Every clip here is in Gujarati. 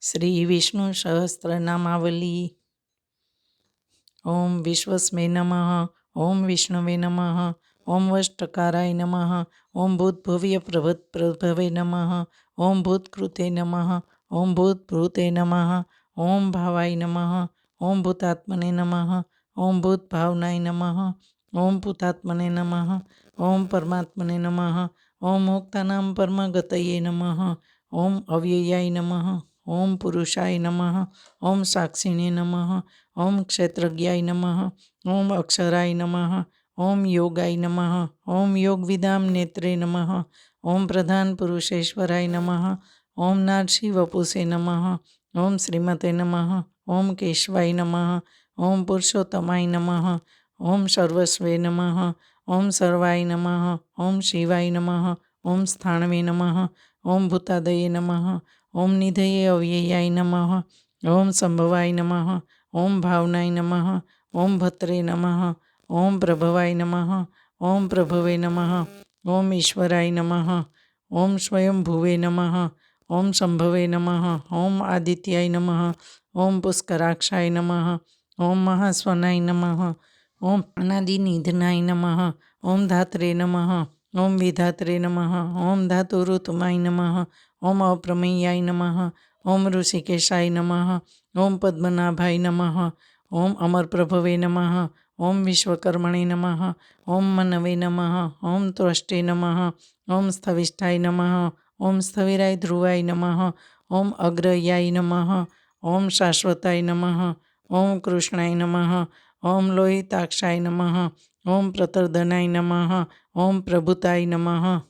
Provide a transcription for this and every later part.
શ્રી વિષ્ણુ સહસ્રનામાવલી. ઓમ વિશ્વસ્મે નમઃ. ઓમ વિષ્ણવે નમઃ. ઓમ વષ્ટકારાય નમઃ. ઓમ ભૂતભુવ્ય પ્રભવે નમઃ. ઓમ ભૂતકૃતે નમઃ. ઓમ ભૂતભૃતે નમઃ. ઓમ ભાવાય નમઃ. ઓમ ભૂતાત્મને નમઃ. ઓમ ભૂતભાવનાય નમઃ. ઓમ ભૂતાત્મને નમઃ. ઓમ પરમાત્મને નમઃ. ઓમ મુક્તાનામ પરમગતયે નમઃ. ઓમ અવ્યયાય નમઃ. ઓમ પુરુષાય નમઃ. ઓમ સાક્ષિણે નમઃ. ઓમ ક્ષેત્રજ્ઞાય નમઃ. ઓમ અક્ષરાય નમઃ. ઓમ યોગાય નમઃ. ઓમ યોગવિદામ નેત્રે નમઃ. ઓમ પ્રધાન પુરુષેશ્વરાય નમઃ. ઓમ નારસી વપુષે નમઃ. ઓમ શ્રીમતે નમઃ. ઓમ કેશવાય નમઃ. ઓમ પુરુષોત્તમાય નમઃ. ઓમ સર્વસ્વે નમઃ. ઓમ સર્વાય નમઃ. ઓમ શિવાય નમઃ. ઓમ સ્થાણવે નમઃ. ઓમ ભૂતાદયે નમઃ. ઓમ નિધયે અવ્યયાય નમઃ. ઓમ સંભવાય નમઃ. ઓમ ભાવનાય નમઃ. ઓમ ભત્રે નમઃ. ઓમ પ્રભવાય નમઃ. ઓમ પ્રભવે નમઃ. ઓમ ઈશ્વરાય નમઃ. ઓમ સ્વયંભુવે નમઃ. ઓમ સંભવે નમઃ. ઓમ આદિત્યાય નમઃ. ઓમ પુષ્કરાક્ષાય નમઃ. ઓમ મહાસ્વનાય નમઃ. ઓમ અનાદિનિધનાય નમઃ. ઓમ ધાત્રે નમઃ. ઓમ વિધાત્રે નમઃ. ઓમ ધાતુરુતમાય નમઃ. ઓમ અપ્રમેયાય નમઃ. ઓમ ઋષિકેશાય નમઃ. ઓમ પદ્મનાભાય નમઃ. ઓમ અમરપ્રભવે નમઃ. ઓમ વિશ્વકર્મણે નમઃ. ઓમ મનવે નમઃ. ઓમ ત્વષ્ટે નમઃ. ઓમ સ્થવિષ્ઠાય નમઃ. ઓમ સ્થવિરાય ધ્રુવાય નમઃ. ઓમ અગ્રયાય નમઃ. ઓમ શાશ્વતાય નમઃ. ઓમ કૃષ્ણાય નમઃ. ઓમ લોહિતાક્ષાય નમઃ. ઓમ પ્રતર્ધનાય નમઃ. ઓમ પ્રભુતાય નમઃ.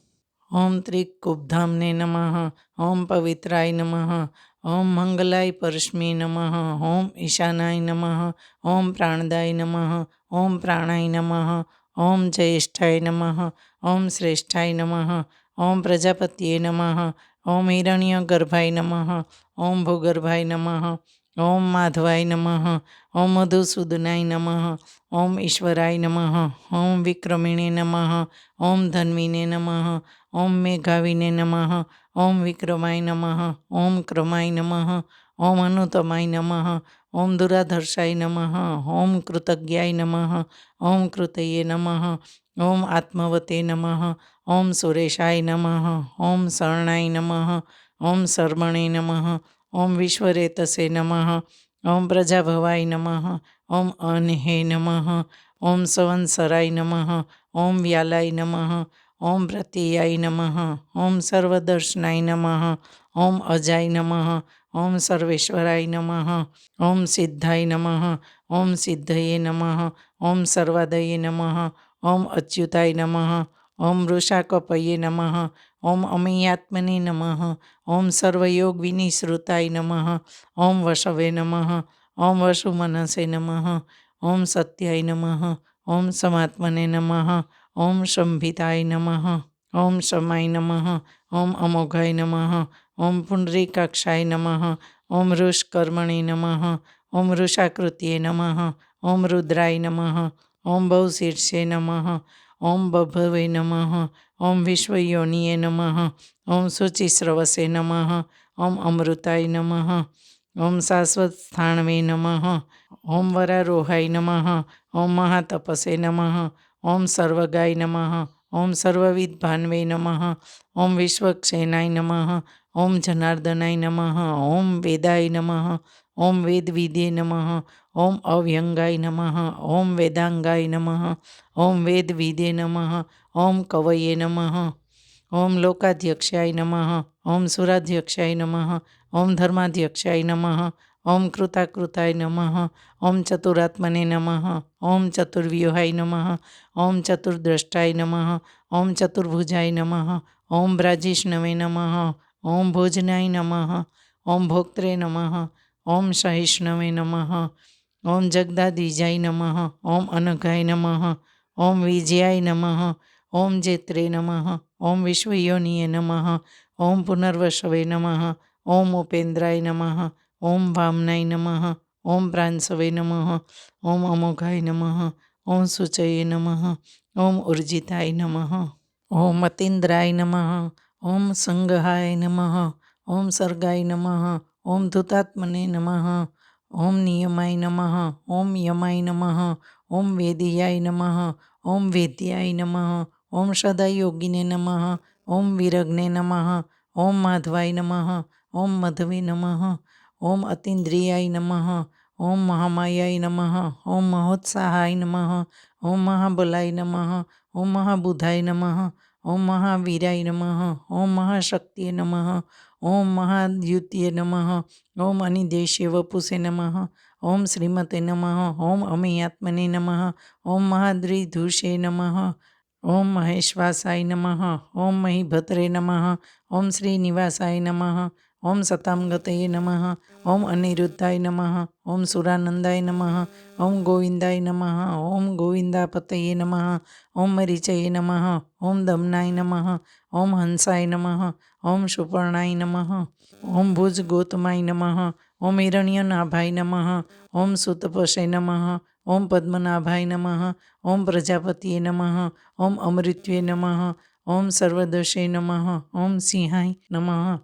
ઓમ ત્રિકુબ્ધામને નમઃ. ઓમ પવિત્રાય નમઃ. ઓમ મંગલાય પરસ્મે નમઃ. ઓમ ઈશાનાય નમઃ. ઓમ પ્રાણદાય નમઃ. ઓમ પ્રાણાય નમઃ. ઓમ જ્યેષ્ઠાય નમઃ. ઓમ શ્રેષ્ઠાય નમઃ. ઓમ પ્રજાપતયે નમઃ. ઓમ હિરણ્યગર્ભાય નમઃ. ઓમ ભૂગર્ભાય નમઃ. ઓમ માધવાય નમઃ. ઓમ મધુસૂદનાય નમઃ. ઓમ ઈશ્વરાય નમઃ. ઓમ વિક્રમિણે નમઃ. ઓમ ધન્વીને નમઃ. ઓમ મેઘાવિને નમઃ. ઓમ વિક્રમાય નમઃ. ઓમ ક્રમાય નમઃ. ઓમ અનુતમાય નમઃ. ઓમ દુરાધર્ષાય નમઃ. ઓમ કૃતજ્ઞાય નમઃ. ઓમ કૃતયે નમઃ. ઓમ આત્મવતે નમઃ. ઓમ સુરેશાય નમઃ. ઓમ શરણાય નમઃ. ઓમ શર્મણે નમઃ. ઓમ વિશ્વરેતસે નમઃ. ઓમ પ્રજાભવાય નમઃ. ઓમ અન્હે નમઃ. ઓમ સંવત્સરાય નમઃ. ઓમ વ્યાલાય નમઃ. ઓમ પ્રત્યયાય નમઃ. ઓમ સર્વદર્શનાય નમઃ. ઓમ અજાય નમઃ. ઓમ સર્વેશ્વરાય નમઃ. ઓમ સિદ્ધાય નમઃ. ઓમ સિદ્ધયે નમઃ. ઓમ સર્વાદયે નમઃ. ઓમ અચ્યુતાય નમઃ. ઓમ વૃષાકપયે નમઃ. ઓમ અમેયાત્મને નમઃ. ઓમ સર્વયોગવિનિસૃતાય નમઃ. ઓમ વશવે નમઃ. ઓમ વસુમનસે નમઃ. ઓમ સત્યાય નમઃ. ઓમ સમાત્મને નમઃ. ઓમ સંભિતાય નમઃ. ઓમ શમાય નમઃ. ઓમ અમોઘાય નમઃ. ઓમ પુંડરીકાક્ષાય નમઃ. ઓમ ઋષકર્મણે નમઃ. ઓમ વૃષાકૃત્યે નમઃ. ઓમ રુદ્રાય નમઃ. ઓમ બહુશીર્ષે નમઃ. ઓમ બભવે નમઃ. ઓમ વિશ્વયોનિએ નમઃ. ઓમ શુચિસ્રવસે નમઃ. ઓમ અમૃતાય નમઃ. ઓમ શાશ્વત સ્થાણવે નમઃ. ઓમ વરારોહાય નમઃ. ઓમ મહાતપસે નમઃ. ઓમ સર્વગાય નમઃ. ઓમ સર્વવિદ્ભાન્વે નમઃ. ઓમ વિશ્વક્ષેનાય નમઃ. ઓમ જનાર્દનાય નમઃ. ઓમ વેદાય નમઃ. ઓમ વેદવિદે નમઃ. ઓમ અવ્યંગાય નમઃ. ઓમ વેદાંગાય નમઃ. ઓમ વેદવિદે નમઃ. ઓમ કવયે નમઃ. ઓમ લોકાધ્યક્ષાય નમઃ. ઓમ સુરાધ્યક્ષાય નમઃ. ઓમ ધર્માધ્યક્ષાય નમઃ. ઓમ કૃતાકૃતાય નમઃ. ઓમ ચતુરાત્મને નમઃ. ઓમ ચતુર્વ્યુહાય નમઃ. ઓમ ચતુર્દ્રષ્ટાય નમઃ. ઓમ ચતુર્ભુજાય નમઃ. ઓમ બ્રાજીષ્ણવે નમઃ. ઓમ ભોજનાય નમઃ. ઓમ ભોક્ત્રે નમઃ. ઓમ સહિષ્ણવે નમઃ. ઓમ જગદાદિજાય નમઃ. ઓમ અનઘાય નમઃ. ઓમ વિજયાય નમઃ. ઓમ જેત્રે નમઃ. ઓમ વિશ્વયોનિએ નમઃ. ઓમ પુનર્વસવે નમઃ. ઓમ ઉપેન્દ્રાય નમઃ. ઓમ વામનાય નમઃ. ઓમ પ્રાંસવે નમઃ. ઓમ અમોઘાય નમઃ. ઓમ શુચયે નમઃ. ઓમ ઉર્જિતાય નમઃ. ઓમ અતીન્દ્રાય નમઃ. ઓમ સંગહાય નમઃ. ઓમ સર્ગાય નમઃ. ઓમ ધૂતાત્મને નમઃ. ઓમ નિયમાય નમઃ. ઓમ યમાય નમઃ. ઓમ વેદિયાય નમઃ. ઓમ વેદ્યાય નમઃ. ઓમ સદાયોગિને નમઃ. ઓમ વિરગ્ને નમઃ. ઓમ માધવાય નમઃ. ઓમ મધવે નમઃ. ઓમ અતીન્દ્રિયાય નમઃ. ઓમ મહામાયાય નમઃ. ઓમ મહોત્સાહાય નમઃ. ઓમ મહાબલાય નમઃ. ઓમ મહાબુધાય નમઃ. ઓમ મહાવીરાય નમઃ. ઓમ મહાશક્તિએ નમઃ. ઓમ મહાદ્યુત્યે નમઃ. ઓમ અનિદેશ્ય વપુષે નમઃ. ઓમ શ્રીમતે નમઃ. ઓમ અમેયાત્મને નમઃ. ઓમ મહાદ્રિધુષે નમઃ. ઓમ મહેશ્વાસાય નમઃ. ઓમ મહીભદ્રે નમઃ. ઓમ શ્રીનિવાસાય નમઃ. ઓમ સતાંગતયે નમઃ. ઓમ અનિરુદ્ધાય નમઃ. ઓમ સુરાનંદાય નમઃ. ઓમ ગોવિંદાય નમઃ. ઓમ ગોવિંદાપતયે નમઃ. ઓમ મરીચયે નમઃ. ઓમ દમનાય નમઃ. ઓમ હંસાય નમઃ. ઓમ સુપર્ણાય નમઃ. ઓમ ભુજગોતમાય નમઃ. ઓમ હિરણ્યનાભાય નમઃ. ઓમ સુતપશે નમઃ. ઓમ પદ્મનાભાય નમઃ. ઓમ પ્રજાપતિએ નમઃ. ઓમ અમૃત્યે નમઃ. ઓમ સર્વદોષે નમઃ. ઓમ સિંહાય નમઃ.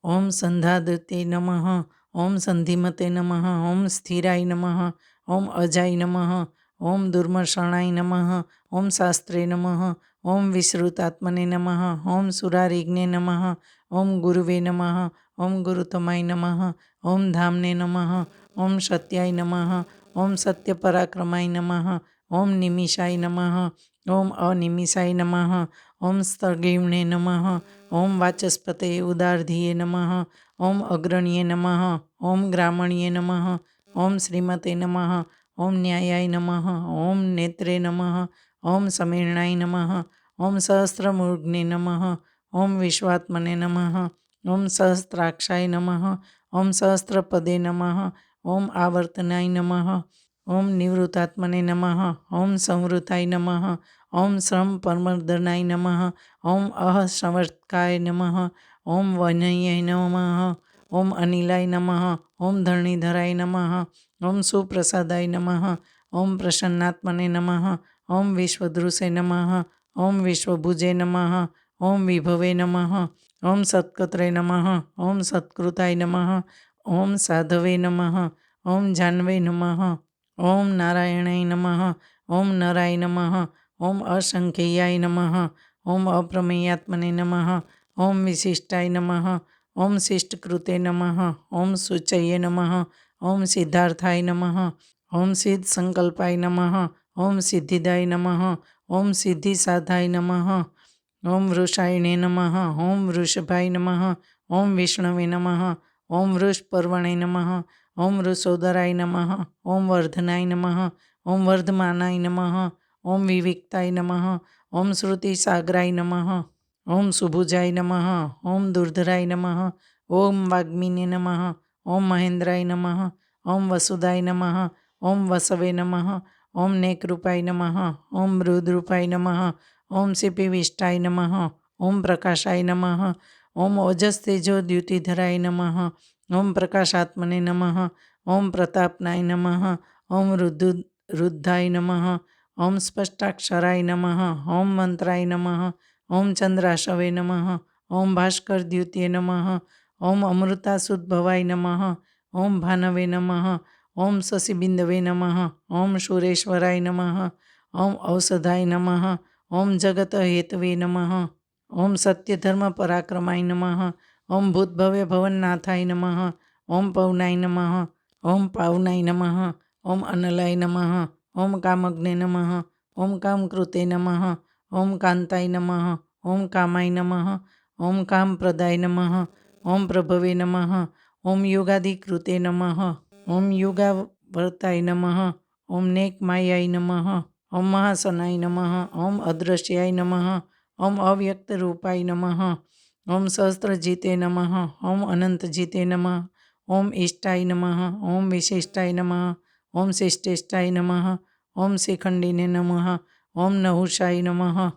ઓમ સંધાદતે નમઃ. ઓમ સંધિમતે નમઃ. ઓમ સ્થિરાય નમઃ. ઓમ અજાય નમઃ. ઓમ દુર્મર્ષણાય નમઃ. ઓમ શાસ્ત્રે નમઃ. ઓમ વિશ્રુતાત્મને નમઃ. ઓમ સુરારિગ્ને નમઃ. ઓમ ગુરુવે નમઃ. ઓમ ગુરુતમાય નમઃ. ઓમ ધામને નમઃ. ઓમ સત્યાય નમઃ. ઓમ સત્યપરાક્રમાય નમઃ. ઓમ નિમિષાય નમઃ. ઓમ અનિમિષાય નમઃ. ઓમ સ્થગિમ્ને નમઃ. ઓમ વાચસ્પતે ઉદારધિયે નમઃ. ઓમ અગ્રણ્યે નમઃ. ઓમ ગ્રામણ્યે નમઃ. ઓમ શ્રીમતે નમઃ. ઓમ ન્યાયાય નમઃ. ઓમ નેત્રે નમઃ. ઓમ સમીરણાય નમઃ. ઓમ સહસ્રમૂર્ધને નમઃ. ઓમ વિશ્વાત્મને નમઃ. ઓમ સહસ્ત્રાક્ષાય નમઃ. ઓમ સહસ્રપદે નમઃ. ઓમ આવર્તનાય નમઃ. ઓમ નિવૃત્તાત્મને નમઃ. ઓમ સંવૃતાય નમઃ. ઓમ શ્રમ પરમર્દનાય નમઃ. ઓમ અહસંવર્તકાય નમઃ. ઓમ વનયે નમઃ. ઓમ અનિલાય નમઃ. ઓમ ધરણીધરાય નમઃ. ઓમ સુપ્રસાદાય નમઃ. ઓમ પ્રસન્નાત્મને નમઃ. ઓમ વિશ્વદૃશે નમઃ. ઓમ વિશ્વભુજે નમઃ. ઓમ વિભવે નમઃ. ઓમ સત્કત્રે નમઃ. ઓમ સત્કૃતાય નમઃ. ઓમ સાધવે નમઃ. ઓમ જાન્વે નમઃ. ઓમ નારાયણાય નમઃ. ઓમ નરાય નમઃ. ઓમ અસંખ્યાય નમઃ. ઓમ અપ્રમેયાત્મને નમઃ. ઓમ વિશિષ્ટાય નમઃ. ઓમ શિષ્ટકૃતે નમઃ. ઓમ શુચયે નમઃ. ઓમ સિદ્ધાર્થાય નમઃ. ઓમ સિદ્ધ સંકલ્પાય નમઃ. ઓમ સિદ્ધિદાય નમઃ. ઓમ સિદ્ધિસાધાય નમઃ. ઓમ વૃષાયણે નમઃ. ઓમ વૃષભાય નમઃ. ઓમ વિષ્ણવે નમઃ. ઓમ વૃષપર્વણે નમઃ. ઓમ વૃષોદરાય નમઃ. ઓમ વર્ધનાય નમઃ. ઓમ વર્ધમાનાય નમઃ. ઓમ વિવિક્તાય નમઃ. ઓમ શ્રુતિસાગરાય નમઃ. ઓમ સુભુજાય નમઃ. ઓમ દુર્ધરાય નમઃ. ઓમ વાગ્મીને નમઃ. ઓમ મહેન્દ્રાય નમઃ. ઓમ વસુદાય નમઃ. ઓમ વસવે નમઃ. ઓમ નેકરૂપાય નમઃ. ઓમ રુદ્રૂપાય નમઃ. ઓમ શિપિવિષ્ટાય નમઃ. ઓમ પ્રકાશાય નમઃ. ઓમ ઓજસ્તેજો દ્યુતિધરાય નમઃ. ઓમ પ્રકાશાત્મને નમઃ. ઓમ પ્રતાપનાય નમઃ. ઓમ રુદ્ધાય નમઃ. ઓમ સ્પષ્ટાક્ષરાય નમઃ. ઓમ મંત્રાય નમઃ. ઓમ ચંદ્રાશવે નમઃ. ઓમ ભાસ્કર દ્યુત્યે નમઃ. ઓમ અમૃતાસુદ્ભવાય નમઃ. ઓમ ભાનવે નમઃ. ઓમ શશિબિંદવે નમઃ. ઓમ સુરેશ્વરાય નમઃ. ઓમ ઔષધાય નમઃ. ઓમ જગતહેતવે નમઃ. ઓમ સત્યધર્મ પરાક્રમાય નમઃ. ઓમ ભૂતભવ્ય ભવન્નાથાય નમઃ. ઓમ પવનાય નમઃ. ઓમ પાવનાય નમઃ. ઓમ અનલાય નમઃ. ઓમ કામગ્ને નમઃ. ઓમ કામકૃતે નમઃ. ઓમ કાંતાય નમઃ. ઓમ કામાય નમઃ. ઓમ કામપ્રદાય નમઃ. ઓમ પ્રભવે નમઃ. ઓમ યોગાધિકૃતે નમઃ. ઓમ યોગાવર્તાય નમઃ. ઓમ નેકમાયાય નમઃ. ઓમ મહાસનાય નમઃ. ઓમ અદ્રશ્યાય નમઃ. ઓમ અવ્યક્તરૂપાય નમઃ. ઓમ સહસ્ત્રજીતે નમઃ. ઓમ અનંતજીતે નમઃ. ઓમ ઇષ્ટાય નમઃ. ઓમ વિશિષ્ટાય નમઃ. ઓમ શિષ્ટેષ્ટાય નમઃ. ઓમ શિખંડીને નમઃ. ઓમ નહુષાય નમઃ.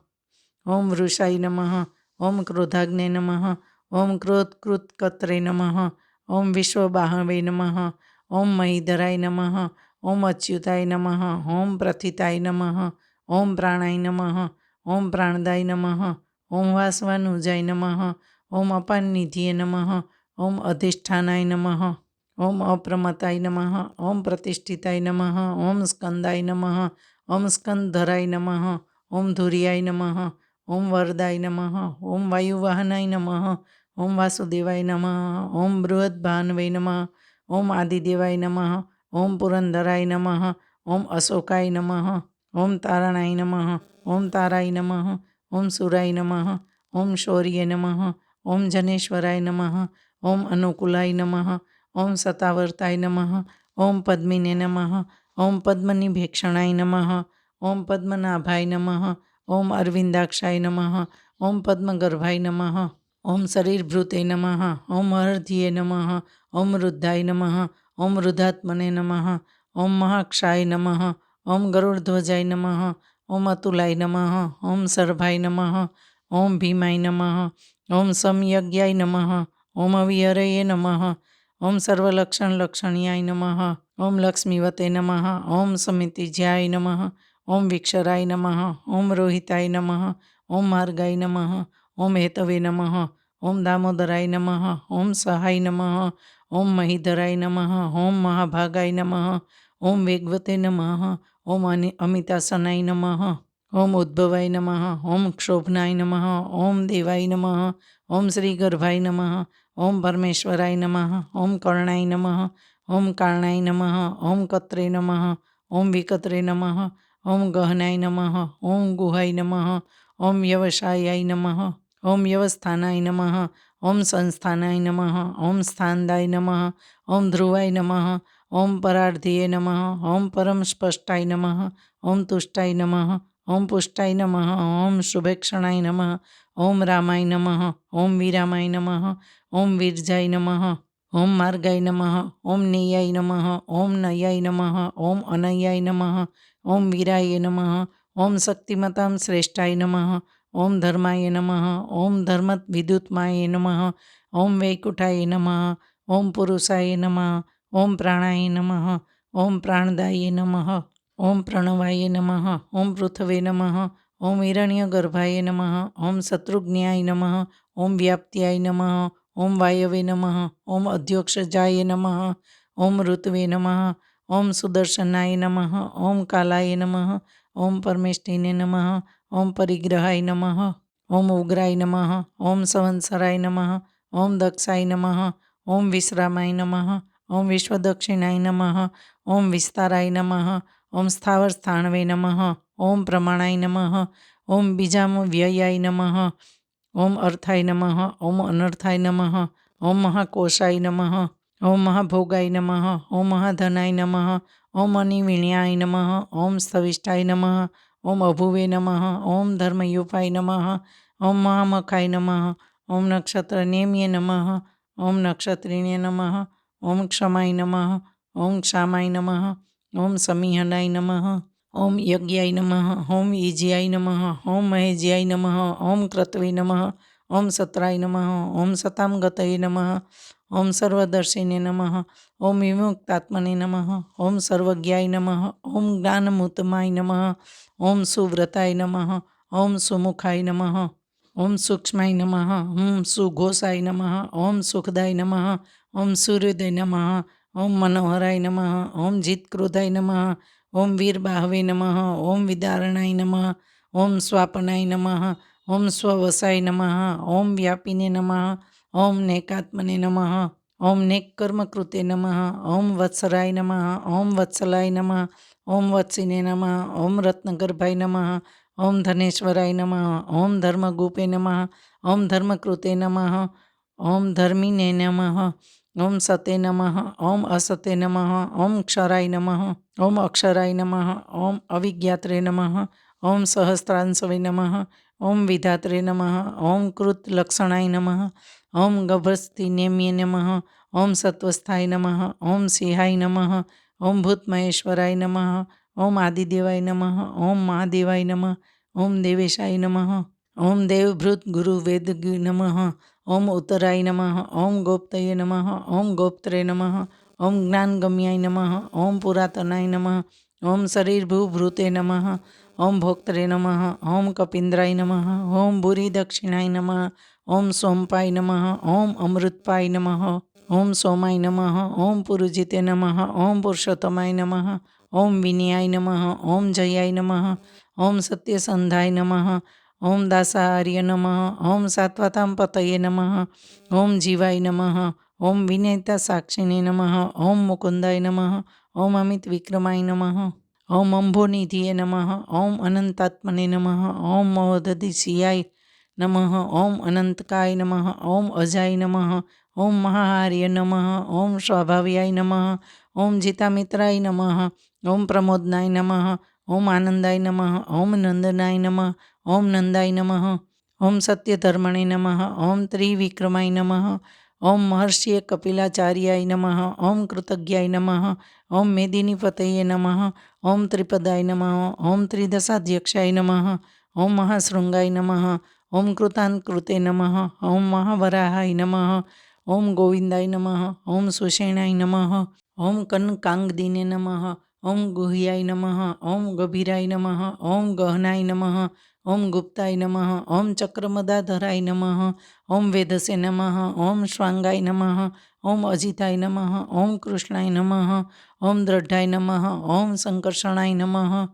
ઓમ વૃષાય નમઃ. ઓમ ક્રોધાગ્ને નમઃ. ઓમ ક્રોધકૃત્કત્રે નમઃ. ઓમ વિશ્વબાહવે નમઃ. ઓમ મહીધરાય નમઃ. ઓમ અચ્યુતાય નમઃ. ઓમ પ્રથિતાય નમઃ. ઓમ પ્રાણાય નમઃ. ઓમ પ્રાણદાય નમઃ. ઓમ વાસવાનુજાય નમઃ. ઓમ અપાનનિધિએ નમઃ. ઓમ અધિષ્ઠાનાય નમઃ, ઓમ અપ્રમતાય નમઃ, ઓમ પ્રતિષ્ઠિતાય નમઃ, ઓમ સ્કંદાય નમઃ, ઓમ સ્કંદધરાય નમઃ, ઓમ ધુર્યાય નમઃ, ઓમ વરદાય નમઃ, ઓમ વાયુવાહનાય નમઃ, ઓમ વાસુદેવાય નમઃ, ઓમ બૃહદ્ભાનવે નમઃ, ઓમ આદિદેવાય નમઃ, ઓમ પુરંદરાય નમઃ, ઓમ અશોકાય નમઃ, ઓમ તારણાય નમઃ, ઓમ તારાય નમઃ, ઓમ સુરાય નમઃ, ઓમ શૌર્ય નમઃ, ઓમ જનેશ્વરાય નમઃ, ઓમ અનુકૂલાય નમઃ, ઓમ સતાવર્તાય નમઃ, ઓમ પદ્મિને નમઃ, ઓમ પદ્મનિભેક્ષણાય નમઃ, ઓમ પદ્મનાભાય નમઃ, ઓમ અરવિંદાક્ષાય નમઃ, ઓમ પદ્મગર્ભાય નમઃ, ઓમ શરીરભૃતે નમઃ, ઓમ હરધ્યે નમઃ, ઓમ રુદ્ધાય નમઃ, ઓમ રુદ્ધાત્મને નમઃ, ઓમ મહાક્ષાય નમઃ, ઓમ ગરુડધ્વજાય નમઃ, ઓમ અતુલાય નમઃ, ઓમ સર્ભાય નમઃ, ઓમ ભીમાય નમઃ, ઓમ સમયજ્ઞાય નમઃ, ઓમ અવિહરયે નમઃ, ઓમ સર્વલક્ષણલક્ષણ્યાય નમઃ, ઓમ લક્ષ્મીવતે નમઃ, ઓમ સમિતિજ્યાય નમઃ, ઓમ વિક્ષરાય નમઃ, ઓમ રોહિતાય નમઃ, ઓમ માર્ગાય નમઃ, ઓમ હેતવે નમઃ, ઓમ દામોદરાય નમઃ, ઓમ સહાય નમઃ, ઓમ મહીધરાય નમઃ, ઓમ મહાભાગાય નમઃ, ઓમ વેગવતે નમઃ, ઓમ અમિતાસનાય નમઃ, ઓમ ઉદ્ભવાય નમઃ, ઓમ ક્ષોભનાય નમઃ, ઓમ દેવાય નમઃ, ઓમ શ્રીગર્ભાય નમઃ, ઓમ પરમેશ્વરાય નમઃ, ઓમ કર્ણાય નમઃ, ઓમ કારણાય નમઃ, ઓમ કત્રે નમઃ, ઓમ વિકત્રે નમઃ, ઓમ ગહનાય નમઃ, ઓમ ગુહાય નમઃ, ઓમ વ્યવસાયાય નમઃ, ઓમ વ્યવસ્થાનાય નમઃ, ઓમ સંસ્થાનાય નમઃ, ઓમ સ્થાનદાય નમઃ, ઓમ ધ્રુવાય નમઃ, ઓમ પરાર્ધ્યે નમઃ, ઓમ પરમ સ્પષ્ટાય નમઃ, ઓમ તુષ્ટાય નમઃ, ઓમ પુષ્ટાય નમઃ, ઓમ શુભેક્ષણાય નમઃ, ઓમ રામાય નમઃ, ઓમ વિરામાય નમઃ, ઓમ વીરજાય નમઃ, ઓમ માર્ગાય નમઃ, ઓમ નેયાય નમઃ, ઓમ નયાય નમઃ, ઓમ અનયાય નમઃ, ઓમ વીરાય નમઃ, ઓમ શક્તિમતાં શ્રેષ્ઠાય નમઃ, ઓમ ધર્માય નમઃ, ઓમ ધર્મવિદુત્માય નમઃ, ઓમ વૈકુંઠાય નમઃ, ઓમ પુરુષાય નમઃ, ઓમ પ્રાણાય નમઃ, ઓમ પ્રાણદાય નમઃ, ઓમ પ્રણવાય નમઃ, ઓમ પૃથવે નમઃ, ઓમ હિરણ્યગર્ભાય નમઃ, ઓમ શત્રુઘ્નાય નમઃ, ઓમ વ્યાપ્ત્યાય નમઃ, ઓમ વાયવે નમઃ, ઓમ અધ્યોક્ષજાય નમઃ, ઓમ ઋતવે નમઃ, ઓમ સુદર્શનાય નમઃ, ઓમ કાલાય નમઃ, ઓમ પરમેષ્ઠિને નમઃ, ઓમ પરિગ્રહાય નમઃ, ઓમ ઉગ્રાય નમઃ, ઓમ સંવત્સરાય નમઃ, ઓમ દક્ષાય નમઃ, ઓમ વિશ્રામાય નમઃ, ઓમ વિશ્વદક્ષિણાય નમઃ, ઓમ વિસ્તારાય નમઃ, ઓમ સ્થાવર સ્થાણવે નમઃ, ઓમ પ્રમાણાય નમઃ, ઓમ બીજામ વ્યયાય નમઃ, ઓમ અર્થાય નમઃ, ઓમ અનર્થાય નમઃ, ઓમ મહાકોશાય નમઃ, ઓમ મહાભોગાય નમઃ, ઓમ મહાધનાય નમઃ, ઓમ અનિવિણ્યાય નમઃ, ઓમ સ્થવિષ્ઠાય નમઃ, ઓમ અભુવે નમઃ, ઓમ ધર્મયુપાય નમઃ, ઓમ મહામખાય નમઃ, ઓમ નક્ષત્રનેમ્ય નમઃ, ઓમ નક્ષત્રિણે નમઃ, ઓમ ક્ષમાય નમઃ, ઓમ ક્ષામાય નમઃ, ઓમ સમિહનાય નમઃ, ઓમ યજ્ઞાય નમઃ, ઓમ ઈજ્યાય નમઃ, ઓમ મહેજ્યાય નમઃ, ઓમ ક્રતવે નમઃ, ઓમ સત્રાય નમઃ, ઓમ સતામ ગતયે નમઃ, ઓમ સર્વદર્શિને નમઃ, ઓમ વિમુક્તાત્મને નમઃ, ઓમ સર્વજ્ઞાય નમઃ, ઓમ જ્ઞાનમૂતમાય નમઃ, ઓમ સુવ્રતાય નમઃ, ઓમ સુમુખાય નમઃ, ઓમ સૂક્ષ્માય નમઃ, ઓમ સુઘોષાય નમઃ, ઓમ સુખદાય નમઃ, ઓમ સૂર્યોદય નમઃ, ઓમ મનોહરાય નમઃ, ઓમ જીતક્રોધાય નમઃ, ઓમ વીરબાહવે નમઃ, ઓમ વિદારણાય નમઃ, ઓમ સ્વાપનાય નમઃ, ઓમ સ્વવસાય નમઃ, ઓમ વ્યાપિને નમઃ, ઓમ નેકાત્મને નમઃ, ઓમ નેકકર્મકૃતે નમઃ, ઓમ વત્સરાય નમઃ, ઓમ વત્સલાય નમઃ, ઓમ વત્સિને નમઃ, ઓમ રત્નગર્ભાય નમઃ, ઓમ ધનેશ્વરાય નમઃ, ઓમ ધર્મગુપે નમઃ, ઓમ ધર્મકૃતે નમઃ, ઓમ ધર્મિને નમઃ, ઓમ સતે નમઃ, ઓમ અસતે નમઃ, ઓમ ક્ષરાય નમઃ, ઓમ અક્ષરાય નમઃ, ઓમ અવિજ્ઞાત્રે નમઃ, ઓમ સહસ્રાંશવે નમઃ, ઓમ વિધાત્રે નમઃ, ઓમ કૃતલક્ષણાય નમઃ, ઓમ ગભસ્તિનેમ્ય નમઃ, ઓમ સત્વસ્થાય નમઃ, ઓમ સિંહાય નમઃ, ઓમ ભૂતમહેશ્વરાય નમઃ, ઓમ આદિદેવાય નમઃ, ઓમ મહાદેવાય નમઃ, ઓમ દેવેશાય નમઃ, ઓમ દેવભૃત ગુરુ વેદ નમઃ, ઓમ ઉત્તરાય નમઃ, ઓમ ગોપ્તયે નમઃ, ઓમ ગોપ્ત્રે નમઃ, ઓમ જ્ઞાનગમ્યાય નમઃ, ઓમ પુરાતનાય નમઃ, ઓમ શરીરભૂભૃતે નમઃ, ઓમ ભોક્ત્રે નમઃ. ઓમ કપિન્દ્રાય નમઃ. ઓમ ભૂરી દક્ષિણાય નમઃ. ઓમ સોમપાય નમઃ. ઓમ અમૃતપાય નમઃ. ઓમ સોમાય નમઃ. ઓમ પુરુજિતે નમઃ. ઓમ પુરુષોત્તમાય નમઃ. ઓમ વિનયાય નમઃ. ઓમ જયાય નમઃ. ઓમ સત્યસંધાય નમઃ. ઓમ દાસાહાર્ય નમઃ. ઓમ સાત્વતામ પતયે નમઃ. ઓમ જીવાય નમઃ. ઓમ વિનેતા સાક્ષિણે નમઃ. ઓમ મુકુંદાય નમઃ. ઓમ અમિત વિક્રમાય નમઃ. ઓમ અંભોનિધિએ નમઃ. ઓમ અનંતાત્મને નમઃ. ઓમ મહોદધિશિયાય નમઃ. ઓમ અનંતકાય નમઃ. ઓમ અજાય નમઃ. ઓમ મહાહાર્ય નમઃ. ઓમ સ્વભાવ્યાય નમઃ. ઓમ જીતામિત્રાય નમઃ. ઓમ પ્રમોદનાય નમઃ. ઓમ આનંદાય નમઃ. ઓમ નંદનાય નમઃ. ઓમ નંદાય નમઃ. ઓમ સત્યધર્મણે નમઃ. ઓમ ત્રિવિક્રમાય નમઃ. ઓમ મહર્ષિએ કપિલાચાર્યાય નમઃ. ઓમ કૃતજ્ઞાય નમઃ. ઓમ મેદિનીપતયે નમઃ. ઓમ ત્રિપદાય નમઃ. ઓમ ત્રિદશાધ્યક્ષાય નમઃ. ઓમ મહાશૃંગાય નમઃ. ઓમ કૃતાંતકૃતે નમઃ. ઓમ મહાવરાહાય નમઃ. ઓમ ગોવિંદાય નમઃ. ઓમ સુષેણાય નમઃ. ઓમ કનકાંગદિને નમઃ. ઓમ ગુહ્યાય નમઃ. ઓમ ગભીરાય નમઃ. ઓમ ગહનાય નમઃ. ઓમ ગુપ્તાય નમઃ. ઓમ ચક્રમદાધરાય નમઃ. ઓમ વેદસે નમઃ. ઓમ શ્વાંગાય નમઃ. ઓમ અજિતાય નમઃ. ઓમ કૃષ્ણાય નમઃ. ઓમ દ્રઢાય નમઃ. ઓમ સંકર્ષણાય નમઃ.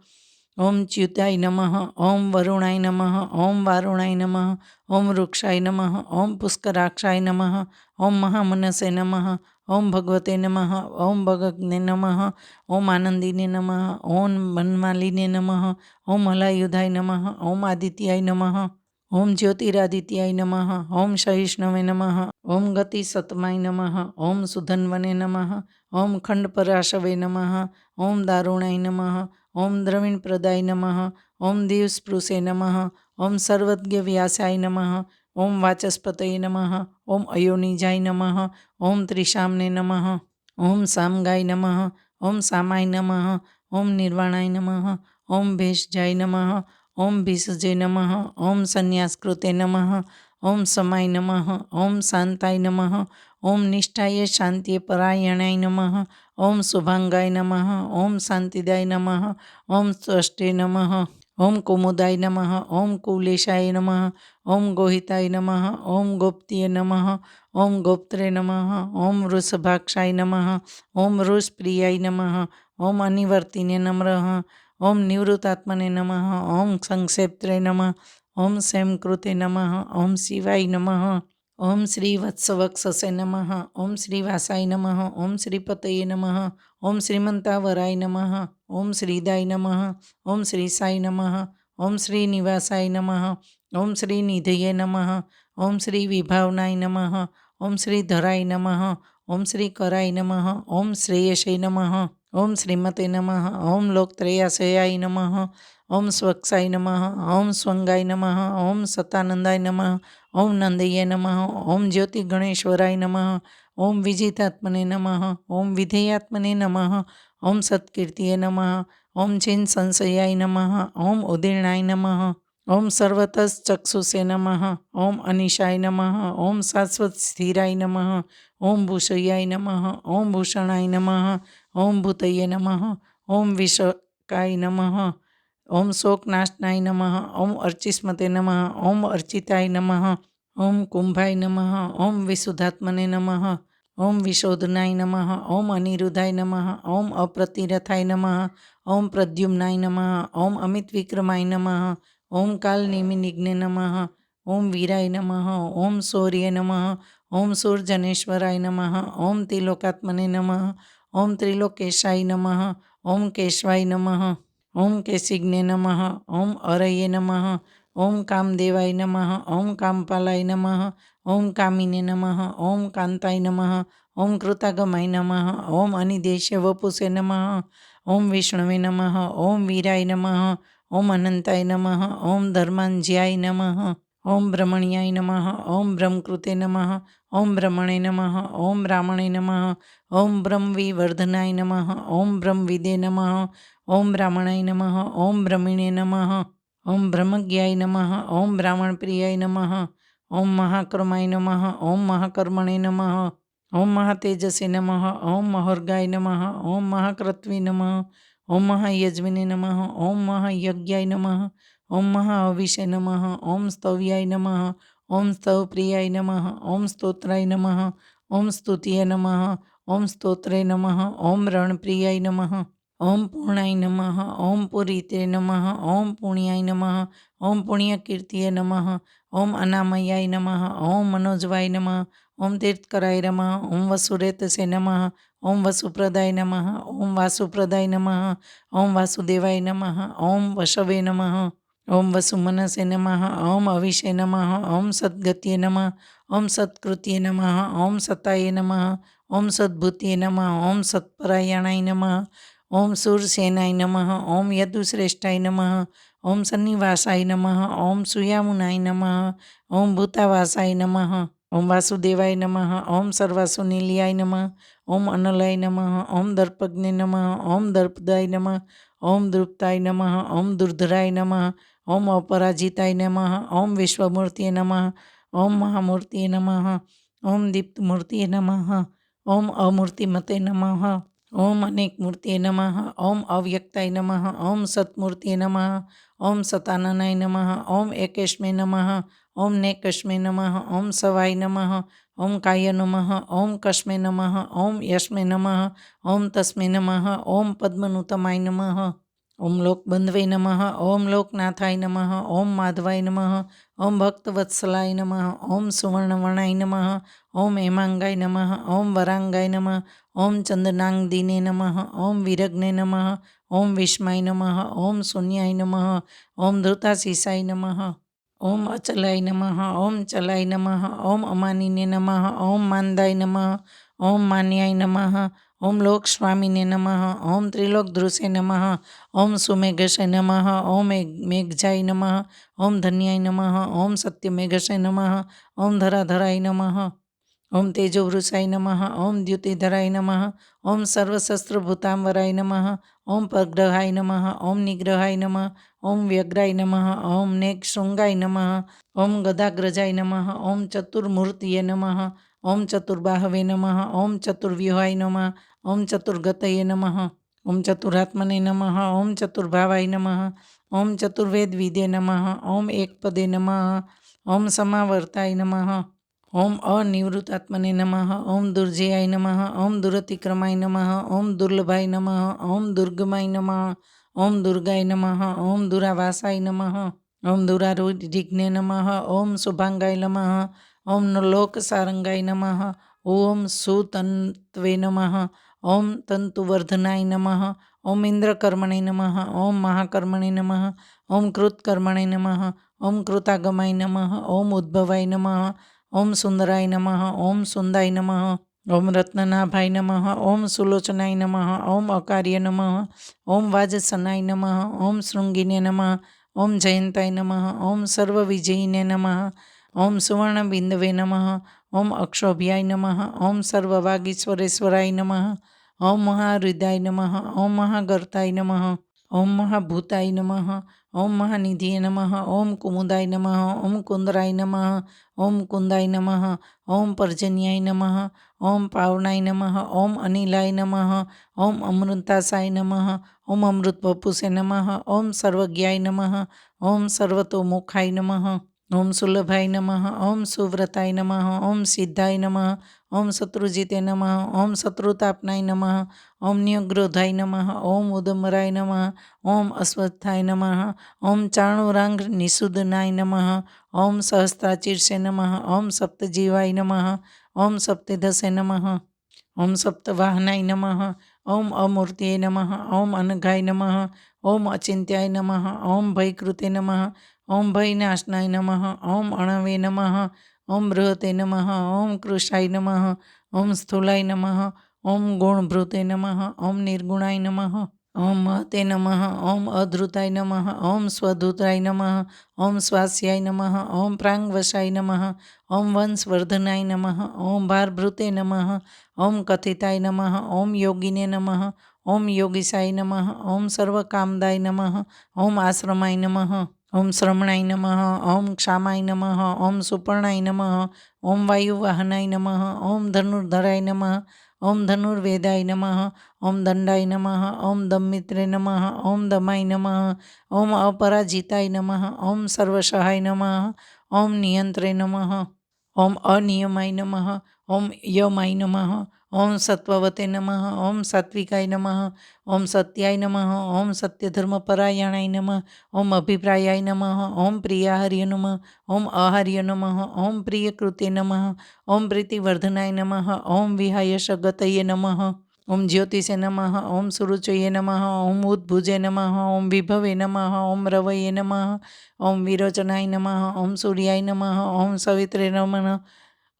ઓમ ચ્યુતાય નમઃ. ઓમ વરુણાય નમઃ. ઓમ વારુણાય નમઃ. ઓમ વૃક્ષાય નમઃ. ઓમ પુષ્કરાક્ષાય નમઃ. ઓમ મહામનસે નમઃ. ઓમ ભગવતે નમઃ. ઓમ ભગગ્ને નમઃ. ઓમ આનંદિને નમઃ. ઓમ વનમાલિને નમઃ. ઓમ હલાયુધાય નમઃ. ઓમ આદિત્યાય નમઃ. ઓમ જ્યોતિરાદિત્યાય નમઃ. ઓમ સહિષ્ણવે નમઃ. ઓમ ગતિસતમાય નમઃ. ઓમ સુધન્વને નમઃ. ઓમ ખંડપરાશવે નમઃ. ઓમ દારુણાય નમઃ. ઓમ દ્રવિણપ્રદાય નમઃ. ઓમ દિવસ્પૃશે નમઃ. ઓમ સર્વજ્ઞ વ્યાસાય નમઃ. ઓમ વાચસ્પતયે નમઃ. ઓમ અયોનિજાય નમઃ. ઓમ ત્રિશામ્ને નમઃ. ઓમ સામગાય નમઃ. ઓમ સામાય નમઃ. ઓમ નિર્વાણાય નમઃ. ઓમ ભેષજાય નમઃ. ઓમ ભીષજે નમઃ. ઓમ સંન્યાસકૃતે નમઃ. ઓમ સમાય નમઃ. ઓમ શાંતાય નમઃ. ઓમ નિષ્ઠાય શાંતિએ પરાયણાય નમઃ. ઓમ શુભાંગાય નમઃ. ઓમ શાંતિદાય નમઃ. ઓમ ત્વષ્ટે નમઃ. ઓમ કુમુદાય નમઃ. ઓમ કુલેશાય નમઃ. ઓમ ગોહિતાય નમઃ. ઓમ ગોપ્તિય નમઃ. ઓમ ગોપ્ત્રે નમઃ. ઓમ વૃષભાક્ષાય નમઃ. ઓમ વૃષપ્રિયાય નમઃ. ઓમ અનિવર્તિને નમઃ. ઓમ નિવૃત્તાત્મને નમઃ. ઓમ સંક્ષેપ્ત્રે નમઃ. ઓમ સેમકૃતે નમઃ. ઓમ શિવાય નમઃ. ઓમ શ્રી વત્સવક્ષસે નમઃ. ઓમ શ્રી વાસાય નમઃ. ઓમ શ્રીપતયે નમઃ. ઓમ શ્રીમંતાવરાય નમઃ. ઓમ શ્રીદાય નમઃ. ઓમ શ્રીસાય નમઃ. ઓમ શ્રીનિવાસાય નમઃ. ઓમ શ્રીનિધયે નમઃ. ઓમ શ્રી વિભાવનાય નમઃ. ઓમ શ્રીધરાય નમઃ. ઓમ શ્રીકરાય નમઃ. ઓમ શ્રેયસે નમઃ. ઓમ શ્રીમતે નમઃ. ઓમ લોકત્રયાશ્રયાય નમઃ. ઓમ સ્વક્ષાય નમઃ. ઓમ સ્વંગાય નમઃ. ઓમ સતાનંદાય નમઃ. ઓમ નંદયે નમઃ. ઓમ જ્યોતિ ગણેશ્વરાય નમઃ. ઓમ વિજિતાત્મને નમઃ. ઓમ વિધેયાત્મને નમઃ. ઓમ સત્કીર્તિએ નમઃ. ઓમ ચિન સંશયાય નમઃ. ઓમ ઉદીર્ણાય નમઃ. ઓમ સર્વતશ્ચક્ષુષે નમઃ. ઓમ અનિશાય નમઃ. ઓમ શાશ્વત સ્થિરાય નમઃ. ઓમ ભૂષયાય નમઃ. ઓમ ભૂષણાય નમઃ. ઓમ ભૂતયે નમઃ. ઓમ વિશકાય નમઃ. ઓમ શોકનાશનાય નમઃ. ઓમ અર્ચિસ્મતે નમઃ. ઓમ અર્ચિતાય નમઃ. ઓમ કુંભાય નમઃ. ઓમ વિશુદ્ધાત્મને નમઃ. ઓમ વિશોધનાય નમઃ. ઓમ અનિરુદ્ધાય નમઃ. ઓમ અપ્રતિરથાય નમઃ. ઓમ પ્રદ્યુમ્નાય નમઃ. ઓમ અમિત વિક્રમાય નમઃ. ઓમ કાલનેમિનિગ્ને નમઃ. ઓમ વીરાય નમઃ. ઓમ શૌર્ય નમઃ. ઓમ સૂર્જનેશ્વરાય નમઃ. ઓમ ત્રિલોકાત્મને નમઃ. ઓમ ત્રિલોકેશાય નમઃ. ઓમ કેશવાય નમઃ. ઓમ કેશિગ્ને નમઃ. ઓમ અરયે નમઃ. ઓમ કામદેવાય નમઃ. ઓમ કામપાલાય નમઃ. ઓમ કામિને નમઃ. ઓમ કાંતાય નમઃ. ઓમ કૃતાગમાય નમઃ. ઓમ અનિદેશ્ય વપુષે નમઃ. ઓમ વિષ્ણવે નમઃ. ઓમ વીરાય નમઃ. ઓમ અનંતાય નમઃ. ઓમ ધર્માંજ્યાય નમઃ. ઓમ બ્રહ્મણ્યાય નમઃ. ઓમ બ્રહ્મકૃતે નમઃ. ઓમ બ્રહ્મણે નમઃ. ઓમ બ્રાહ્મણે નમઃ. ઓમ બ્રહ્મવિવર્ધનાય નમઃ. ઓમ બ્રહ્મવિદે નમઃ. ઓમ બ્રાહ્મણાય નમઃ. ઓમ બ્રહ્મિણે નમઃ. ઓમ બ્રહ્મજ્ઞાય નમઃ. ઓમ બ્રાહ્મણપ્રિયાય નમઃ. ઓમ મહાકર્માય નમઃ. ઓમ મહાકર્મણે નમઃ. ઓમ મહાતેજસે નમઃ. ઓમ મહોર્ગાય નમઃ. ઓમ મહાક્રત્વે નમઃ. ઓમ મહાયજ્ઞને નમઃ, ઓમ મહાયજ્ઞાય નમઃ, ઓમ મહાહવિષે નમઃ, ઓમ સ્તવ્યાય નમઃ, ઓમ સ્તવપ્રિયાય નમઃ, ઓમ સ્તોત્રાય નમઃ, ઓમ સ્તુતિય નમઃ, ઓમ સ્તોત્રે નમઃ, ઓમ રણપ્રિયાય નમઃ, ઓમ પૂર્ણાય નમઃ, ઓમ પુરીતે નમઃ, ઓમ પુણ્યાય નમઃ, ઓમ પુણ્યકીર્તિય નમઃ, ઓમ અનામયાય નમઃ, ઓમ મનોજવાય નમઃ, ઓમ તીર્થકરાય નમઃ, ઓમ વસુરેતસે નમઃ, ઓમ વસુપ્રદાય નમઃ, ઓમ વાસુપ્રદાય નમઃ, ઓમ વાસુદેવાય નમઃ, ઓમ વશવે નમઃ, ઓમ વસુમનસે નમઃ, ઓમ અવિષે નમઃ, ઓમ સદ્ગત્યે નમઃ, ઓમ સત્કૃત્યે નમઃ, ઓમ સતાય નમઃ, ઓમ સદ્ભૂત્યે નમઃ, ઓમ સત્પરાયણાય નમઃ, ઓમ શૂરસેનાય નમઃ, ઓમ યદુશ્રેષ્ઠાય નમઃ, ઓમ સન્નિવાસાય નમઃ, ઓમ સુયામુનાય નમઃ, ઓમ ભૂતાવાસાય નમઃ, ઓમ વાસુદેવાય નમઃ, ઓમ સર્વાસુનિલયાય નમઃ, ઓમ અનલાય નમઃ, ઓમ દર્પજ્ઞે નમઃ, ઓમ દર્પદાય નમઃ, ઓમ દ્રુપ્તાય નમઃ, ઓમ દુર્ધરાય નમઃ, ઓમ અપરાજિતાય નમઃ, ઓમ વિશ્વમૂર્તિએ નમઃ, ઓમ મહામૂર્તિએ નમઃ, ઓમ દીપ્તમૂર્તિએ નમઃ, ઓમ અમૂર્તિમતે નમઃ, ઓમ અનેક મૂર્તિએ નમઃ, ઓમ અવ્યક્તાય નમઃ, ઓમ સત્મૂર્તિએ નમઃ, ઓમ સતાનનાય નમઃ, ઓમ એકેશ્મે નમઃ, ઓમ નેકશ્મે નમઃ, ઓમ સવાય નમઃ, ઓમ કાય નમઃ, ઓમ કશ્મે નમઃ, ઓમ યશ્મે નમઃ, ઓમ તસ્મે નમઃ, ઓમ પદ્મનુતમાય નમઃ, ઓમ લોકબંધવે નમઃ, ઓમ લોકનાથાય નમઃ, ઓમ માધવાય નમઃ, ઓમ ભક્તવત્સલાય નમઃ, ઓમ સુવર્ણવર્ણાય નમઃ, ઓમ હેમાંગાય નમઃ, ઓમ વરાંગાય નમઃ, ઓમ ચંદનાંગદીને નમઃ, ઓમ વિરગ્ને નમઃ, ઓમ વિસ્માય નમઃ, ઓમ શૂન્યાય નમઃ, ઓમ ધૃતાશીષાય નમઃ, ઓમ અચલાય નમઃ, ઓમ ચલાય નમઃ, ઓમ અમાનીને નમઃ, ઓમ માંદાય નમઃ, ઓમ માન્યાય નમઃ, ઓમ લોકસ્વામીને નમઃ, ઓમ ત્રિલોકધૃષે નમઃ, ઓમ સુમેઘસે નમઃ, ઓમ મેઘજાય નમઃ, ઓમ ધન્યાય નમઃ, ઓમ સત્યમેઘસે નમઃ, ઓમ ધરાધરાય નમઃ, ઓમ તેજોવૃષાય નમઃ, ઓમ દ્યુતિધરાય નમઃ, ઓમ સર્વશસ્ત્રભૂતાંબરાય નમઃ, ઓમ પરગ્રહાય નમઃ, ઓમ નિગ્રહાય નમઃ, ઓમ વ્યગ્રાય નમઃ, ઓમ નેગશૃંગાય નમઃ, ઓમ ગદાગ્રજાય નમઃ, ઓમ ચતુર્મૂર્તિએ નમઃ, ઓમ ચતુર્બાહવે નમઃ, ઓમ ચતુર્વ્યુહાય નમઃ, ઓમ ચતુર્ગતયે નમઃ, ઓમ ચતુરાત્મને નમઃ, ઓમ ચતુર્ભાવાય નમઃ, ઓમ ચતુર્વેદવિદે નમઃ, ઓમ એકપદે નમઃ, ઓમ સમાવર્તાય નમઃ, ઓમ અનિવૃતાત્મને નમઃ, ઓમ દુર્જયાય નમઃ, ઓમ દુરતિક્રમાય નમઃ, ઓમ દુર્લભાય નમઃ, ઓમ દુર્ગમાય નમઃ, ઓમ દુર્ગાય નમઃ, ઓમ દુરાવાસાય નમઃ, ઓમ દુરારુધિગ્ને નમઃ, ઓમ શુભાંગાય નમઃ, ઓમ લોકસારંગાય નમઃ, ઓમ સુતન્ત્વે નમઃ, ઓમ તંતુવર્ધનાય નમઃ, ઓમ ઇન્દ્રકર્મણે નમઃ, ઓમ મહાકર્મણે નમઃ, ઓમ કૃતકર્મણે નમઃ, ઓમ કૃતાગમાય નમઃ, ઓમ ઉદ્ભવાય નમઃ, ઓમ સુંદરાય નમઃ, ઓમ સુંદાય નમઃ, ઓમ રત્નનાભાય નમઃ, ઓમ સુલોચનાય નમઃ, ઓમ અકાર્ય નમઃ, ઓમ વાજસનાય નમઃ, ઓમ શૃંગીને નમઃ, ઓમ જયંતાય નમઃ, ઓમ સર્વવિજયીને નમઃ, ઓમ સુવર્ણબિંદવે નમઃ, ઓમ અક્ષોભ્યાય નમઃ, ઓમ સર્વવાગીશ્વરેશ્વરાય નમઃ, ઓમ મહાહૃદાય નમઃ, ઓમ મહાગર્તાય નમઃ, ઓમ મહાભૂતાય નમઃ, ઓમ મહાનિધિએ નમઃ, ઓમ કુમુદાય નમઃ, ઓમ કુંદરાય નમઃ, ઓમ કુંદાય નમઃ, ઓમ પર્જન્યાય નમઃ, ઓમ પાવનાય નમઃ, ઓમ અનિલાય નમઃ, ઓમ અમૃતાસાય નમઃ, ઓમ અમૃતવપુષે નમઃ, ઓમ સર્વજ્ઞાય નમઃ, ઓમ સર્વતોમુખાય નમઃ, ઓમ સુલભાય નમઃ, ઓમ સુવ્રતાય નમઃ, ઓમ સિદ્ધાય નમઃ, ઓમ શત્રુજીતે નમઃ, ઓમ શત્રુતાપનાય નમઃ, ઓમ ન્યુગ્રોધાય નમઃ, ઓમ ઉદમરાય નમઃ, ઓમ અશ્વત્થાય નમઃ, ઓમ ચાણુરાંગ નિષુદનાય નમઃ, ઓમ સહસ્ત્રાચીર્ષે નમઃ, ઓમ સપ્તજીવાય નમઃ, ઓમ સપ્તદશે નમઃ, ઓમ સપ્તવાહનાય નમઃ, ઓમ અમૂર્તયે નમઃ, ઓમ અનઘાય નમઃ, ઓમ અચિંત્યાય નમઃ, ઓમ ભયકૃતે નમઃ, ઓમ ભયનાશનાય નમઃ, ઓમ અણવે નમઃ, ઓમ બૃહતે નમઃ, ઓમ કૃશાય નમઃ, ઓમ સ્થૂલાય નમઃ, ઓમ ગુણભૃતે નમઃ, ઓમ નિર્ગુણાય નમઃ, ઓમ મહતે નમઃ, ઓમ અધૃતાય નમઃ, ઓમ સ્વધૂતાય નમઃ, ઓમ સ્વાસ્યાય નમઃ, ઓમ પ્રાંગવશાય નમઃ, ઓમ વંશવર્ધનાય નમઃ, ઓમ ભારભૃતે નમઃ, ઓમ કથિતાય નમઃ, ઓમ યોગિને નમઃ, ઓમ યોગીશાય નમઃ, ઓમ સર્વકામદાય નમઃ, ઓમ આશ્રમાય નમઃ, ઓમ શ્રમણાય નમઃ, ઓમ ક્ષામાય નમઃ, ઓમ સુપર્ણાય નમઃ, ઓમ વાયુવાહનાય નમઃ, ઓમ ધનુર્ધરાય નમઃ, ઓમ ધનુર્વેદાય નમઃ. ઓમ દંડાય નમઃ. ઓમ દમમિત્રે નમઃ. ઓમ દમાય નમઃ. ઓમ અપરાજિતાય નમઃ. ઓમ સર્વસહાય નમઃ. ઓમ નિયંત્રે નમઃ. ઓમ અનિયમાય નમઃ. ઓમ યમાય નમઃ. ઓમ સત્વવતે નમઃ. ઓમ સાત્વિકાય નમઃ. ઓમ સત્યાય નમઃ. ઓમ સત્યધર્મપરાયણાય નમઃ. ઓમ અભિપ્રાયાય નમઃ. ઓમ પ્રિયાહાર્ય નમઃ. ઓમ આહાર્ય નમઃ. ઓમ પ્રિયકૃતે નમઃ. ઓમ પ્રીતિવર્ધનાય નમઃ. ઓમ વિહાયશગતયે નમઃ. ઓમ જ્યોતિષે નમઃ. ઓમ સુરુચયે નમઃ. ઓમ ઉદ્ભુજે નમઃ. ઓમ વિભવે નમઃ. ઓમ રવયે નમઃ. ઓમ વિરોચનાય નમઃ. ઓમ સૂર્યાય નમઃ. ઓમ સવિત્રે નમઃ.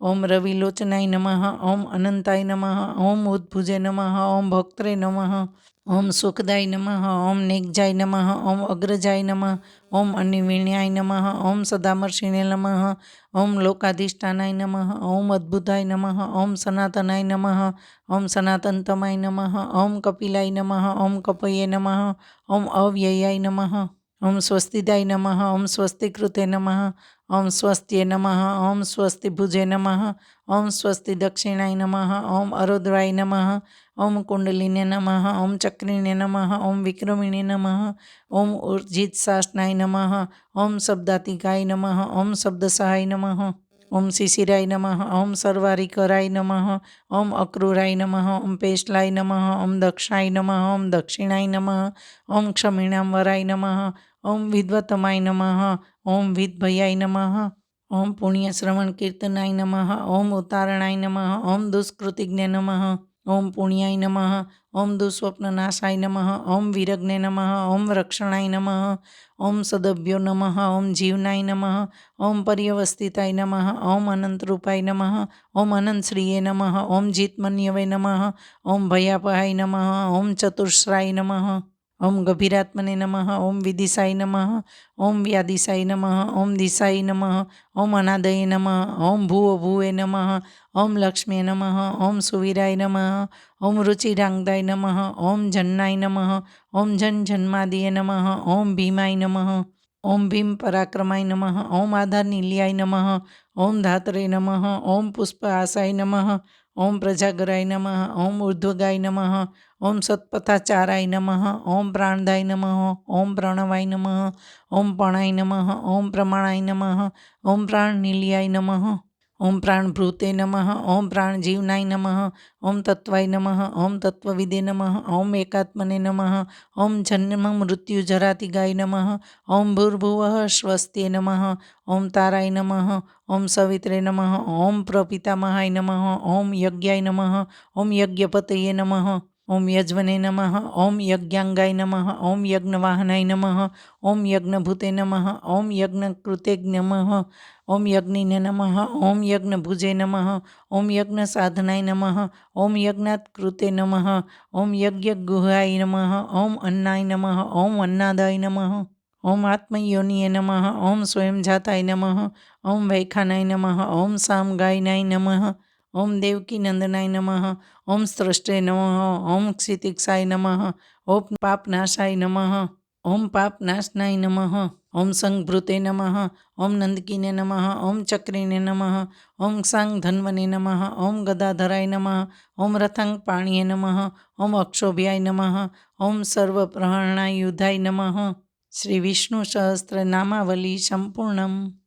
ઓમ રવિલોચનાય નમઃ. ઓમ અનંતાય નમઃ. ઓમ ઉદ્ભુજે નમઃ. ઓમ ભોક્ત્રે નમઃ. ઓમ સુખદાય નમઃ. ઓમ નિગ્જાય નમઃ. ઓમ અગ્રજાય નમઃ. ઓમ અનિવિણ્યાય નમઃ. ઓમ સદામર્ષિણે નમઃ. ઓમ લોકાધિષ્ઠાનાય નમઃ. ઓમ અદ્ભુતાય નમઃ. ઓમ સનાતનાય નમઃ. ઓમ સનાતનતમાય નમઃ. ઓમ કપિલાય નમઃ. ઓમ કપયે નમઃ. ઓમ અવ્યયાય નમઃ. ઓમ સ્વસ્તિદાય નમઃ. ઓમ સ્વસ્તિકૃતે નમઃ. ઓમ સ્વસ્ત્યે નમઃ. ઓમ સ્વસ્તિભુજે નમઃ. ઓમ સ્વસ્તિ દક્ષિણાય નમઃ. ઓમ અરોદ્રાય નમઃ. ઓમ કુંડલિને નમઃ. ઓમ ચક્રીને નમઃ. ઓમ વિક્રમિણે નમઃ. ઓમ ઉર્જિતશાસનાય નમઃ. ઓમ શબ્દાતિકાય નમઃ. ઓમ શબ્દસહાય નમઃ. ઓમ શિશિરાય નમઃ. ઓમ સર્વારિકરાય નમઃ. ઓમ અક્રૂરાય નમઃ. ઓમ પેશલાય નમઃ. ઓમ દક્ષાય નમઃ. ઓમ દક્ષિણાય નમઃ. ઓમ ક્ષમિણાંબરાય નમઃ. ઓમ વિદ્વતમાય નમઃ. ઓમ વિદ્ભયાય નમઃ. ઓમ પુણ્યશ્રવણ કીર્તનાય નમઃ. ઓમ ઉતારણાય નમઃ. ઓમ દુષ્કૃતિજ્ઞે નમઃ. ઓમ પુણ્યાય નમઃ. ઓમ દુઃસ્વપ્નનાશાય નમઃ. ઓમ વિરગ્ને નમઃ. ઓમ રક્ષણાય નમઃ. ઓમ સદભ્યો નમઃ. ઓમ જીવનાય નમઃ. ઓમ પર્યવસ્થિતાય નમઃ. ઓમ અનંતરૂપાય નમઃ. ઓમ અનંતશ્રીયે નમઃ. ઓમ જીતમન્યવે નમઃ. ઓમ ભયાપહાય નમઃ. ઓમ ચતુશ્રાય નમઃ. ઓમ ગભીરાત્મને નમઃ. ઓમ વિદિશાય નમઃ. ઓમ વ્યાદિશાય નમઃ. ઓમ દિશાય નમઃ. ઓમ અનાદયે નમઃ. ઓમ ભુવો ભુવે નમઃ. ઓમ લક્ષ્મ્યે નમઃ. ઓમ સુવીરાય નમઃ. ઓમ રુચિરાંગદાય નમઃ. ઓમ જન્નાય નમઃ. ઓમ જન્માદિએ નમઃ. ઓમ ભીમાય નમઃ. ઓમ ભીમ પરાક્રમાય નમઃ. ઓમ આધારનિલયાય નમઃ. ઓમ ધાત્રે નમઃ. ઓમ પુષ્પ આસાય નમઃ. ઓમ પ્રજાગરાય નમઃ. ઓમ ઉર્ધ્વગાય નમઃ. ઓમ સત્પથાચારાય નમઃ. ઓમ પ્રાણદાય નમઃ. ઓમ પ્રણવાય નમઃ. ઓમ પણાય નમઃ. ઓમ પ્રમાણાય નમઃ. ઓમ પ્રાણનિલયાય નમઃ. ઓમ પ્રાણભૃતે નમઃ. ઓમ પ્રાણજીવનાય નમઃ. ઓમ તત્વાય નમઃ. ઓમ તત્વવિદે નમઃ. ઓમ એકાત્મને નમઃ. ઓમ જન્મ મૃત્યુ જરાતિગાય નમઃ. ઓમ ભૂર્ભુવઃ સ્વસ્ત્યે નમઃ. ઓમ તારાય નમઃ. ઓમ સવિત્રે નમઃ. ઓમ પ્રપિતામહાય નમઃ. ઓમ યજ્ઞાય નમઃ. ઓમ યજ્ઞપતયે નમઃ. ઓમ યજ્વને નમઃ. ઓમ યજ્ઞાંગાય નમઃ. ઓમ યજ્ઞવાહનાય નમઃ. ઓમ યજ્ઞભૂતે નમઃ. ઓમ યજ્ઞકૃતે નમઃ. ઓમ યજ્ઞિને નમઃ. ઓમ યજ્ઞભુજે નમઃ. ઓમ યજ્ઞસાધનાય નમઃ. ઓમ યજ્ઞાત્કૃતે નમઃ. ઓમ યજ્ઞગુહાય નમઃ. ઓમ અન્નાય નમઃ. ઓમ અન્નાદાય નમઃ. ઓમ આત્મયોનિએ નમઃ. ઓમ સ્વયંજાતાય નમઃ. ઓમ વૈખાનાય નમઃ. ઓમ સામગાયનાય નમઃ. ઓમ દેવકીનંદનાય નમઃ. ઓમ સ્રષ્ટે નમઃ. ઓમ ક્ષિતિક્ષાય નમઃ. ઓમ પાપનાશાય નમઃ. ઓમ પાપનાશનાય નમઃ. ઓમ સંઘભૃતે નમઃ. ઓમ નંદકીને નમઃ. ઓમ ચક્રીને નમઃ. ઓમ સાંગધન્વને નમઃ. ઓમ ગદાધરાય નમઃ. ઓમ રથાંગપાણિએ નમઃ. ઓમ અક્ષોભ્યાય નમઃ. ઓમ સર્વપ્રહરણાયુધાય નમઃ. શ્રી વિષ્ણુ સહસ્ત્ર નામાવલી સંપૂર્ણમ.